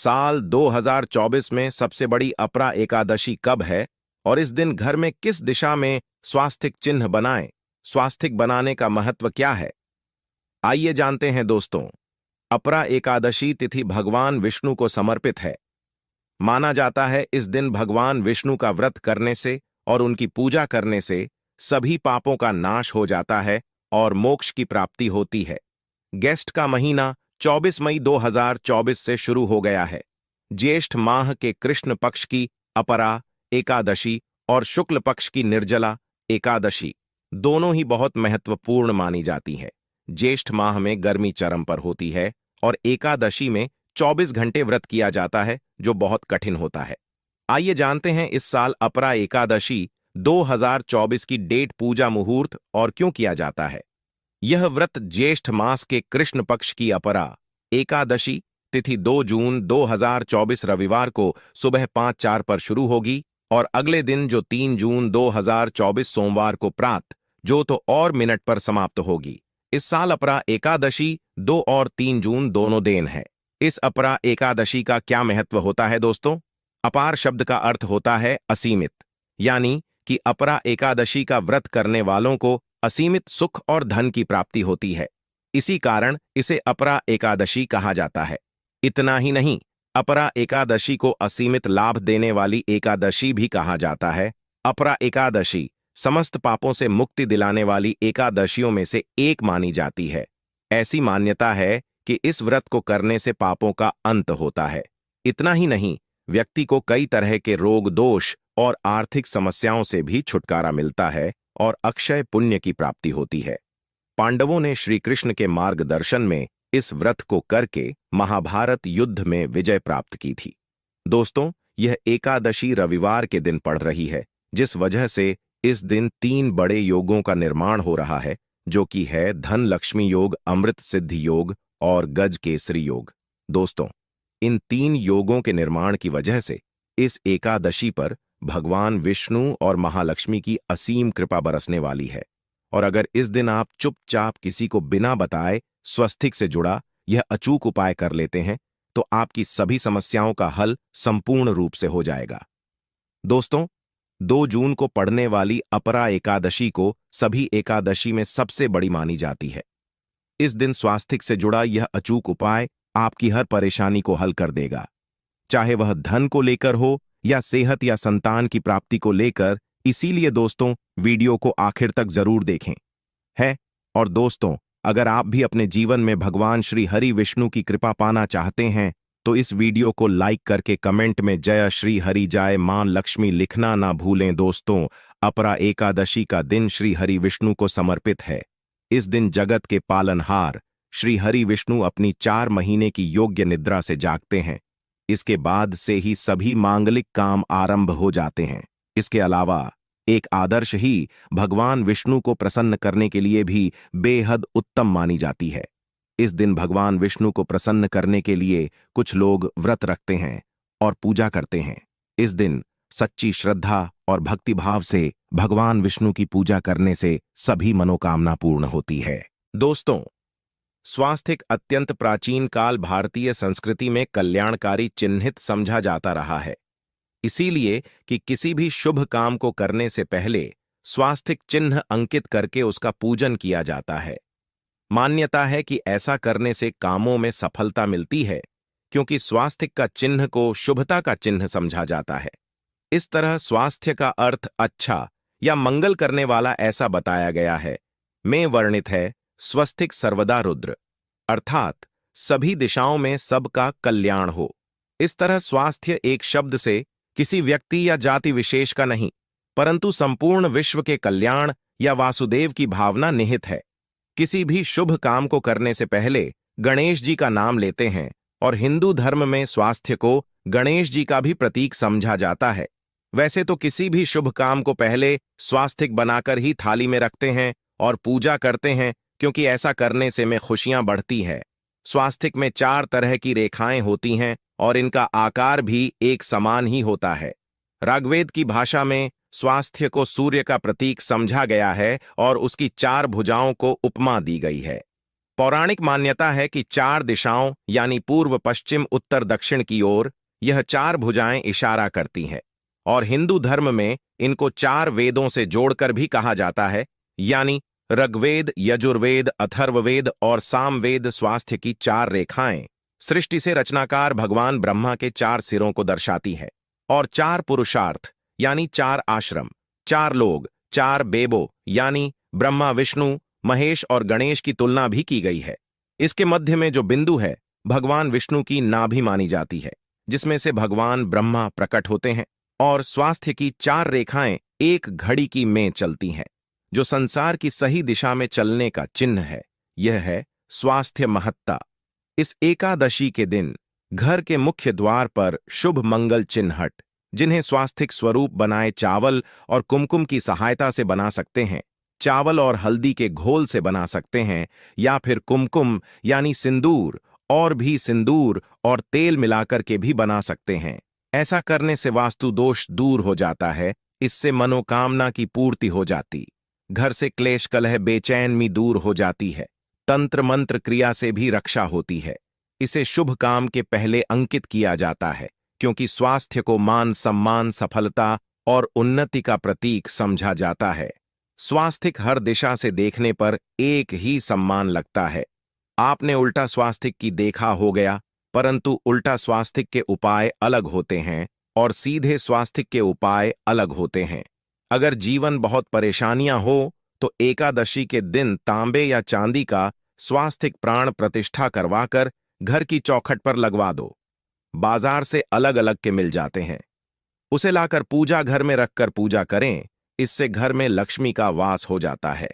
साल 2024 में सबसे बड़ी अपरा एकादशी कब है और इस दिन घर में किस दिशा में स्वास्तिक चिन्ह बनाएं? स्वास्तिक बनाने का महत्व क्या है? आइए जानते हैं दोस्तों। अपरा एकादशी तिथि भगवान विष्णु को समर्पित है। माना जाता है इस दिन भगवान विष्णु का व्रत करने से और उनकी पूजा करने से सभी पापों का नाश हो जाता है और मोक्ष की प्राप्ति होती है। ज्येष्ठ का महीना 24 मई 2024 से शुरू हो गया है। ज्येष्ठ माह के कृष्ण पक्ष की अपरा एकादशी और शुक्ल पक्ष की निर्जला एकादशी दोनों ही बहुत महत्वपूर्ण मानी जाती है। ज्येष्ठ माह में गर्मी चरम पर होती है और एकादशी में 24 घंटे व्रत किया जाता है, जो बहुत कठिन होता है। आइए जानते हैं इस साल अपरा एकादशी 2024 की डेट, पूजा, मुहूर्त और क्यों किया जाता है। यह व्रत ज्येष्ठ मास के कृष्ण पक्ष की अपरा एकादशी तिथि 2 जून 2024 रविवार को सुबह 5:04 पर शुरू होगी और अगले दिन जो 3 जून 2024 सोमवार को प्रातः जो तो और मिनट पर समाप्त होगी। इस साल अपरा एकादशी 2 और 3 जून दोनों दिन है। इस अपरा एकादशी का क्या महत्व होता है दोस्तों? अपार शब्द का अर्थ होता है असीमित, यानी कि अपरा एकादशी का व्रत करने वालों को असीमित सुख और धन की प्राप्ति होती है। इसी कारण इसे अपरा एकादशी कहा जाता है। इतना ही नहीं, अपरा एकादशी को असीमित लाभ देने वाली एकादशी भी कहा जाता है। अपरा एकादशी समस्त पापों से मुक्ति दिलाने वाली एकादशियों में से एक मानी जाती है। ऐसी मान्यता है कि इस व्रत को करने से पापों का अंत होता है। इतना ही नहीं, व्यक्ति को कई तरह के रोग, दोष और आर्थिक समस्याओं से भी छुटकारा मिलता है और अक्षय पुण्य की प्राप्ति होती है। पांडवों ने श्री कृष्ण के मार्गदर्शन में इस व्रत को करके महाभारत युद्ध में विजय प्राप्त की थी। दोस्तों, यह एकादशी रविवार के दिन पड़ रही है, जिस वजह से इस दिन 3 बड़े योगों का निर्माण हो रहा है, जो कि है धन लक्ष्मी योग, अमृत सिद्धि योग और गज केसरी योग। दोस्तों, इन 3 योगों के निर्माण की वजह से इस एकादशी पर भगवान विष्णु और महालक्ष्मी की असीम कृपा बरसने वाली है। और अगर इस दिन आप चुपचाप किसी को बिना बताए स्वास्तिक से जुड़ा यह अचूक उपाय कर लेते हैं, तो आपकी सभी समस्याओं का हल संपूर्ण रूप से हो जाएगा। दोस्तों, 2 जून को पड़ने वाली अपरा एकादशी को सभी एकादशी में सबसे बड़ी मानी जाती है। इस दिन स्वास्तिक से जुड़ा यह अचूक उपाय आपकी हर परेशानी को हल कर देगा, चाहे वह धन को लेकर हो या सेहत या संतान की प्राप्ति को लेकर। इसीलिए दोस्तों, वीडियो को आखिर तक जरूर देखें है। और दोस्तों, अगर आप भी अपने जीवन में भगवान श्री हरि विष्णु की कृपा पाना चाहते हैं, तो इस वीडियो को लाइक करके कमेंट में जय श्री हरि, जय मां लक्ष्मी लिखना ना भूलें। दोस्तों, अपरा एकादशी का दिन श्री हरि विष्णु को समर्पित है। इस दिन जगत के पालनहार श्री हरि विष्णु अपनी 4 महीने की योग्य निद्रा से जागते हैं। इसके बाद से ही सभी मांगलिक काम आरंभ हो जाते हैं। इसके अलावा एक आदर्श ही भगवान विष्णु को प्रसन्न करने के लिए भी बेहद उत्तम मानी जाती है। इस दिन भगवान विष्णु को प्रसन्न करने के लिए कुछ लोग व्रत रखते हैं और पूजा करते हैं। इस दिन सच्ची श्रद्धा और भक्तिभाव से भगवान विष्णु की पूजा करने से सभी मनोकामना पूर्ण होती है। दोस्तों, स्वास्तिक अत्यंत प्राचीन काल भारतीय संस्कृति में कल्याणकारी चिन्हित समझा जाता रहा है। इसीलिए कि किसी भी शुभ काम को करने से पहले स्वास्तिक चिन्ह अंकित करके उसका पूजन किया जाता है। मान्यता है कि ऐसा करने से कामों में सफलता मिलती है, क्योंकि स्वास्तिक का चिन्ह को शुभता का चिन्ह समझा जाता है। इस तरह स्वास्थ्य का अर्थ अच्छा या मंगल करने वाला ऐसा बताया गया है। में वर्णित है स्वस्तिक सर्वदा रुद्र, अर्थात सभी दिशाओं में सबका कल्याण हो। इस तरह स्वास्थ्य एक शब्द से किसी व्यक्ति या जाति विशेष का नहीं, परंतु संपूर्ण विश्व के कल्याण या वासुदेव की भावना निहित है। किसी भी शुभ काम को करने से पहले गणेश जी का नाम लेते हैं और हिंदू धर्म में स्वास्थ्य को गणेश जी का भी प्रतीक समझा जाता है। वैसे तो किसी भी शुभ काम को पहले स्वास्तिक बनाकर ही थाली में रखते हैं और पूजा करते हैं, क्योंकि ऐसा करने से में खुशियां बढ़ती है। स्वास्तिक में 4 तरह की रेखाएं होती हैं और इनका आकार भी एक समान ही होता है। ऋग्वेद की भाषा में स्वास्थ्य को सूर्य का प्रतीक समझा गया है और उसकी 4 भुजाओं को उपमा दी गई है। पौराणिक मान्यता है कि चार दिशाओं यानी पूर्व पश्चिम उत्तर दक्षिण की ओर यह चार भुजाएं इशारा करती हैं और हिंदू धर्म में इनको चार वेदों से जोड़कर भी कहा जाता है, यानी ऋग्वेद, यजुर्वेद, अथर्ववेद और सामवेद स्वास्थ्य की चार रेखाएं सृष्टि से रचनाकार भगवान ब्रह्मा के चार सिरों को दर्शाती है और चार पुरुषार्थ यानी चार आश्रम, चार लोग, चार बेबो यानी ब्रह्मा, विष्णु, महेश और गणेश की तुलना भी की गई है। इसके मध्य में जो बिंदु है भगवान विष्णु की नाभि मानी जाती है, जिसमें से भगवान ब्रह्मा प्रकट होते हैं और स्वास्थ्य की चार रेखाएं एक घड़ी की में चलती हैं, जो संसार की सही दिशा में चलने का चिन्ह है। यह है स्वास्थ्य महत्ता। इस एकादशी के दिन घर के मुख्य द्वार पर शुभ मंगल चिन्हट, जिन्हें स्वास्थिक स्वरूप बनाए चावल और कुमकुम की सहायता से बना सकते हैं, चावल और हल्दी के घोल से बना सकते हैं, या फिर कुमकुम यानी सिंदूर और भी सिंदूर और तेल मिलाकर के भी बना सकते हैं। ऐसा करने से वास्तु दोष दूर हो जाता है, इससे मनोकामना की पूर्ति हो जाती, घर से क्लेश कलह बेचैनी दूर हो जाती है, तंत्र मंत्र क्रिया से भी रक्षा होती है। इसे शुभ काम के पहले अंकित किया जाता है, क्योंकि स्वास्थ्य को मान सम्मान, सफलता और उन्नति का प्रतीक समझा जाता है। स्वास्थिक हर दिशा से देखने पर एक ही सम्मान लगता है। आपने उल्टा स्वास्थिक की देखा हो गया, परंतु उल्टा स्वास्थिक के उपाय अलग होते हैं और सीधे स्वास्थिक के उपाय अलग होते हैं। अगर जीवन बहुत परेशानियां हो तो एकादशी के दिन तांबे या चांदी का स्वास्थिक प्राण प्रतिष्ठा करवाकर घर की चौखट पर लगवा दो। बाजार से अलग अलग के मिल जाते हैं। उसे लाकर पूजा घर में रखकर पूजा करें, इससे घर में लक्ष्मी का वास हो जाता है।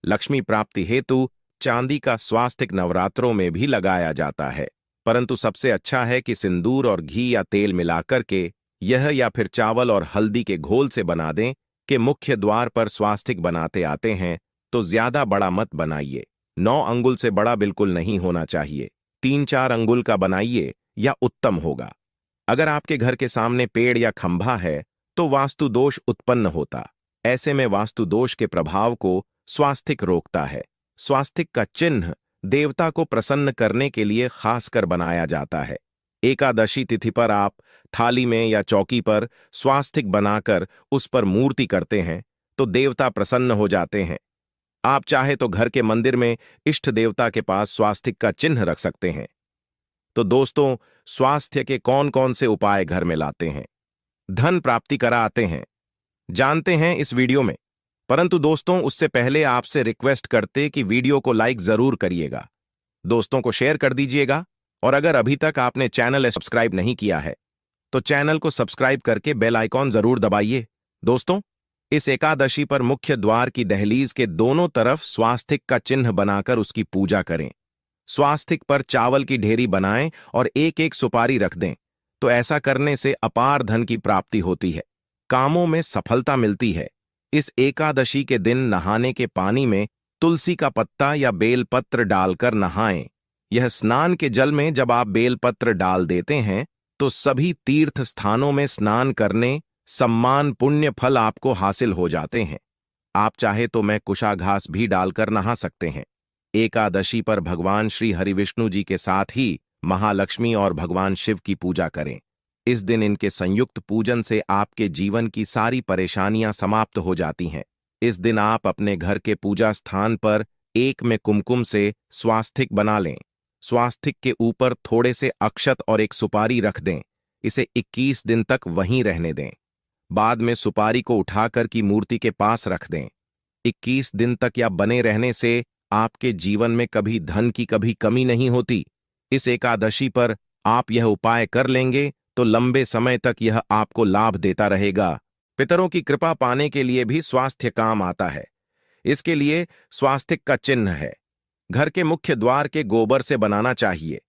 लक्ष्मी प्राप्ति हेतु चांदी का स्वास्तिक नवरात्रों में भी लगाया जाता है, परंतु सबसे अच्छा है कि सिंदूर और घी या तेल मिलाकर के यह या फिर चावल और हल्दी के घोल से बना दें कि मुख्य द्वार पर स्वास्तिक बनाते आते हैं तो ज्यादा बड़ा मत बनाइए। 9 अंगुल से बड़ा बिल्कुल नहीं होना चाहिए। 3-4 अंगुल का बनाइए या उत्तम होगा। अगर आपके घर के सामने पेड़ या खंभा है तो वास्तु दोष उत्पन्न होता। ऐसे में वास्तु दोष के प्रभाव को स्वास्तिक रोकता है। स्वास्तिक का चिन्ह देवता को प्रसन्न करने के लिए खासकर बनाया जाता है। एकादशी तिथि पर आप थाली में या चौकी पर स्वास्तिक बनाकर उस पर मूर्ति करते हैं तो देवता प्रसन्न हो जाते हैं। आप चाहे तो घर के मंदिर में इष्ट देवता के पास स्वास्तिक का चिन्ह रख सकते हैं। तो दोस्तों, स्वास्थ्य के कौन कौन से उपाय घर में लाते हैं, धन प्राप्ति करा आते हैं, जानते हैं इस वीडियो में। परंतु दोस्तों, उससे पहले आपसे रिक्वेस्ट करते कि वीडियो को लाइक जरूर करिएगा, दोस्तों को शेयर कर दीजिएगा, और अगर अभी तक आपने चैनल सब्सक्राइब नहीं किया है तो चैनल को सब्सक्राइब करके बेल आइकॉन जरूर दबाइए। दोस्तों, इस एकादशी पर मुख्य द्वार की दहलीज के दोनों तरफ स्वास्तिक का चिन्ह बनाकर उसकी पूजा करें। स्वास्तिक पर चावल की ढेरी बनाएं और एक एक सुपारी रख दें, तो ऐसा करने से अपार धन की प्राप्ति होती है, कामों में सफलता मिलती है। इस एकादशी के दिन नहाने के पानी में तुलसी का पत्ता या बेलपत्र डालकर नहाएं। यह स्नान के जल में जब आप बेलपत्र डाल देते हैं तो सभी तीर्थ स्थानों में स्नान करने सम्मान पुण्य फल आपको हासिल हो जाते हैं। आप चाहे तो मैं कुशाघास भी डालकर नहा सकते हैं। एकादशी पर भगवान श्री हरिविष्णु जी के साथ ही महालक्ष्मी और भगवान शिव की पूजा करें। इस दिन इनके संयुक्त पूजन से आपके जीवन की सारी परेशानियां समाप्त हो जाती हैं। इस दिन आप अपने घर के पूजा स्थान पर एक में कुमकुम से स्वास्तिक बना लें। स्वास्तिक के ऊपर थोड़े से अक्षत और एक सुपारी रख दें। इसे 21 दिन तक वहीं रहने दें। बाद में सुपारी को उठाकर की मूर्ति के पास रख दें। 21 दिन तक या बने रहने से आपके जीवन में कभी धन की कभी कमी नहीं होती। इस एकादशी पर आप यह उपाय कर लेंगे तो लंबे समय तक यह आपको लाभ देता रहेगा। पितरों की कृपा पाने के लिए भी स्वास्थ्य काम आता है। इसके लिए स्वास्तिक का चिन्ह है, घर के मुख्य द्वार के गोबर से बनाना चाहिए।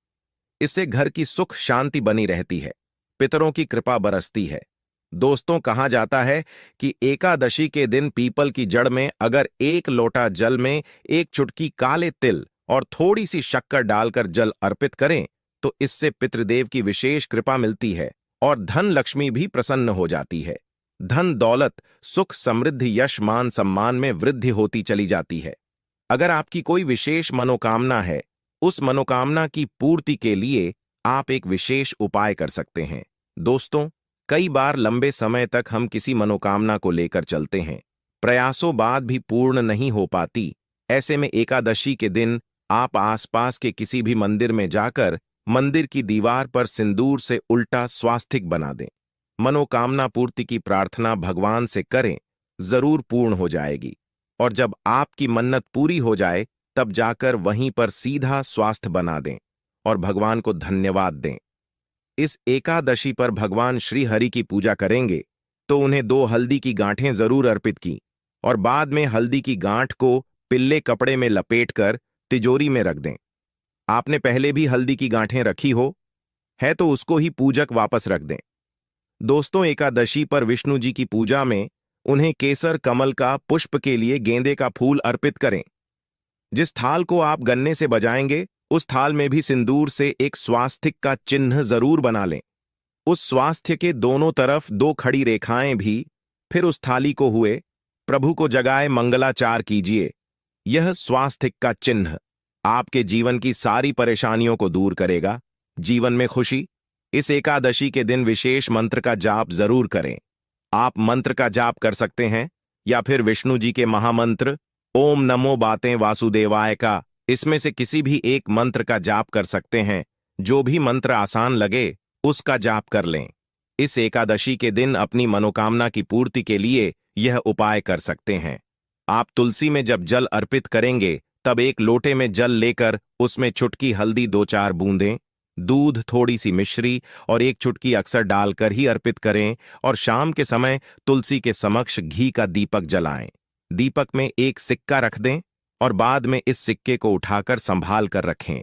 इससे घर की सुख शांति बनी रहती है, पितरों की कृपा बरसती है। दोस्तों, कहा जाता है कि एकादशी के दिन पीपल की जड़ में अगर 1 लोटा जल में 1 चुटकी काले तिल और थोड़ी सी शक्कर डालकर जल अर्पित करें तो इससे पितृदेव की विशेष कृपा मिलती है और धन लक्ष्मी भी प्रसन्न हो जाती है। धन दौलत सुख समृद्धि यश मान सम्मान में वृद्धि होती चली जाती है। अगर आपकी कोई विशेष मनोकामना है, उस मनोकामना की पूर्ति के लिए आप एक विशेष उपाय कर सकते हैं। दोस्तों, कई बार लंबे समय तक हम किसी मनोकामना को लेकर चलते हैं, प्रयासों बाद भी पूर्ण नहीं हो पाती। ऐसे में एकादशी के दिन आप आसपास के किसी भी मंदिर में जाकर मंदिर की दीवार पर सिंदूर से उल्टा स्वास्तिक बना दें। मनोकामना पूर्ति की प्रार्थना भगवान से करें, जरूर पूर्ण हो जाएगी। और जब आपकी मन्नत पूरी हो जाए, तब जाकर वहीं पर सीधा स्वास्थ्य बना दें और भगवान को धन्यवाद दें। इस एकादशी पर भगवान श्री हरि की पूजा करेंगे तो उन्हें 2 हल्दी की गांठें जरूर अर्पित की और बाद में हल्दी की गांठ को पिल्ले कपड़े में लपेटकर तिजोरी में रख दें। आपने पहले भी हल्दी की गांठें रखी है तो उसको ही पूजक वापस रख दें। दोस्तों, एकादशी पर विष्णु जी की पूजा में उन्हें केसर कमल का पुष्प के लिए गेंदे का फूल अर्पित करें। जिस थाल को आप गन्ने से बजाएंगे, उस थाल में भी सिंदूर से एक स्वास्तिक का चिन्ह जरूर बना लें। उस स्वास्थ्य के दोनों तरफ 2 खड़ी रेखाएं भी। फिर उस थाली को हुए प्रभु को जगाए मंगलाचार कीजिए। यह स्वास्तिक का चिन्ह आपके जीवन की सारी परेशानियों को दूर करेगा, जीवन में खुशी। इस एकादशी के दिन विशेष मंत्र का जाप जरूर करें। आप मंत्र का जाप कर सकते हैं या फिर विष्णु जी के महामंत्र ओम नमो बातें वासुदेवाय का, इसमें से किसी भी एक मंत्र का जाप कर सकते हैं। जो भी मंत्र आसान लगे उसका जाप कर लें। इस एकादशी के दिन अपनी मनोकामना की पूर्ति के लिए यह उपाय कर सकते हैं। आप तुलसी में जब जल अर्पित करेंगे, तब एक लोटे में जल लेकर उसमें चुटकी हल्दी 2-4 बूंदें, दूध, थोड़ी सी मिश्री और 1 चुटकी अक्सर डालकर ही अर्पित करें और शाम के समय तुलसी के समक्ष घी का दीपक जलाएं। दीपक में एक सिक्का रख दें और बाद में इस सिक्के को उठाकर संभाल कर रखें।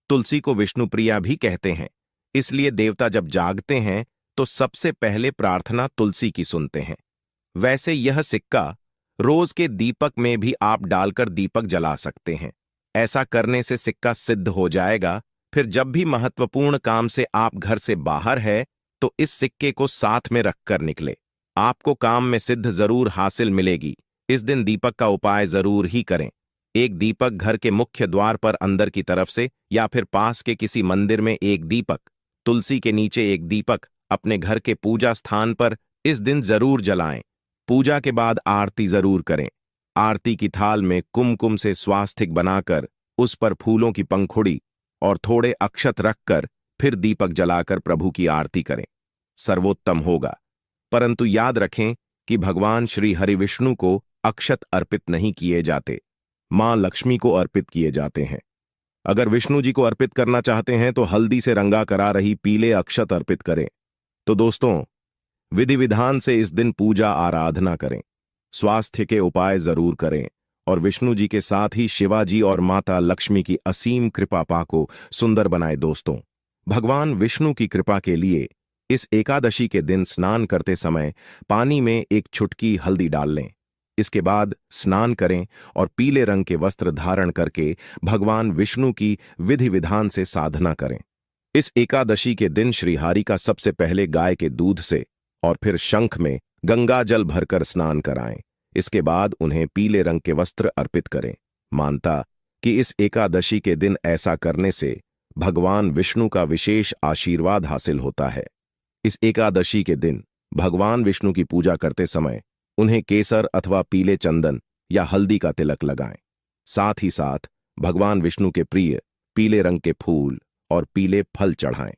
तुलसी को विष्णुप्रिया भी कहते हैं, इसलिए देवता जब जागते हैं तो सबसे पहले प्रार्थना तुलसी की सुनते हैं। वैसे यह सिक्का रोज के दीपक में भी आप डालकर दीपक जला सकते हैं। ऐसा करने से सिक्का सिद्ध हो जाएगा। फिर जब भी महत्वपूर्ण काम से आप घर से बाहर है तो इस सिक्के को साथ में रखकर निकले। आपको काम में सिद्ध जरूर हासिल मिलेगी। इस दिन दीपक का उपाय जरूर ही करें। एक दीपक घर के मुख्य द्वार पर अंदर की तरफ से या फिर पास के किसी मंदिर में एक दीपक, तुलसी के नीचे एक दीपक अपने घर के पूजा स्थान पर इस दिन जरूर जलाएं। पूजा के बाद आरती जरूर करें। आरती की थाल में कुमकुम से स्वास्तिक बनाकर उस पर फूलों की पंखुड़ी और थोड़े अक्षत रखकर फिर दीपक जलाकर प्रभु की आरती करें, सर्वोत्तम होगा। परंतु याद रखें कि भगवान श्री हरि विष्णु को अक्षत अर्पित नहीं किए जाते, मां लक्ष्मी को अर्पित किए जाते हैं। अगर विष्णु जी को अर्पित करना चाहते हैं तो हल्दी से रंगा करा रही पीले अक्षत अर्पित करें। तो दोस्तों, विधि विधान से इस दिन पूजा आराधना करें, स्वास्थ्य के उपाय जरूर करें और विष्णु जी के साथ ही शिवाजी और माता लक्ष्मी की असीम कृपा पाको सुंदर बनाए। दोस्तों, भगवान विष्णु की कृपा के लिए इस एकादशी के दिन स्नान करते समय पानी में 1 चुटकी हल्दी डाल लें। इसके बाद स्नान करें और पीले रंग के वस्त्र धारण करके भगवान विष्णु की विधि विधान से साधना करें। इस एकादशी के दिन श्रीहरि का सबसे पहले गाय के दूध से और फिर शंख में गंगा जल भरकर स्नान कराएं। इसके बाद उन्हें पीले रंग के वस्त्र अर्पित करें। मानता कि इस एकादशी के दिन ऐसा करने से भगवान विष्णु का विशेष आशीर्वाद हासिल होता है। इस एकादशी के दिन भगवान विष्णु की पूजा करते समय उन्हें केसर अथवा पीले चंदन या हल्दी का तिलक लगाएं। साथ ही साथ भगवान विष्णु के प्रिय पीले रंग के फूल और पीले फल चढ़ाएं।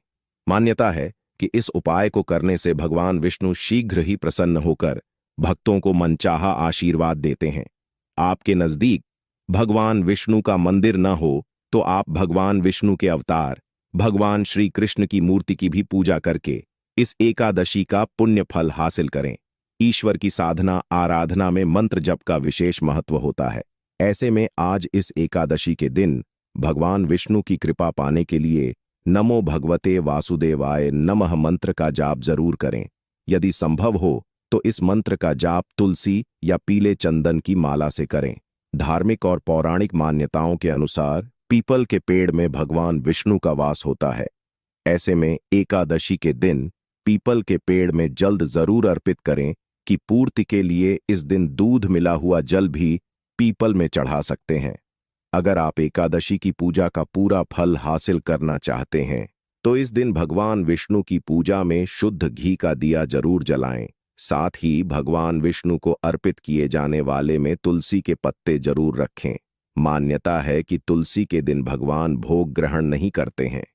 मान्यता है कि इस उपाय को करने से भगवान विष्णु शीघ्र ही प्रसन्न होकर भक्तों को मनचाहा आशीर्वाद देते हैं। आपके नजदीक भगवान विष्णु का मंदिर न हो तो आप भगवान विष्णु के अवतार भगवान श्री कृष्ण की मूर्ति की भी पूजा करके इस एकादशी का पुण्य फल हासिल करें। ईश्वर की साधना आराधना में मंत्र जप का विशेष महत्व होता है। ऐसे में आज इस एकादशी के दिन भगवान विष्णु की कृपा पाने के लिए नमो भगवते वासुदेवाय नमः मंत्र का जाप जरूर करें। यदि संभव हो तो इस मंत्र का जाप तुलसी या पीले चंदन की माला से करें। धार्मिक और पौराणिक मान्यताओं के अनुसार पीपल के पेड़ में भगवान विष्णु का वास होता है। ऐसे में एकादशी के दिन पीपल के पेड़ में जल्द जरूर अर्पित करें कि पूर्ति के लिए इस दिन दूध मिला हुआ जल भी पीपल में चढ़ा सकते हैं। अगर आप एकादशी की पूजा का पूरा फल हासिल करना चाहते हैं तो इस दिन भगवान विष्णु की पूजा में शुद्ध घी का दिया जरूर जलाएं। साथ ही भगवान विष्णु को अर्पित किए जाने वाले में तुलसी के पत्ते जरूर रखें। मान्यता है कि तुलसी के दिन भगवान भोग ग्रहण नहीं करते हैं।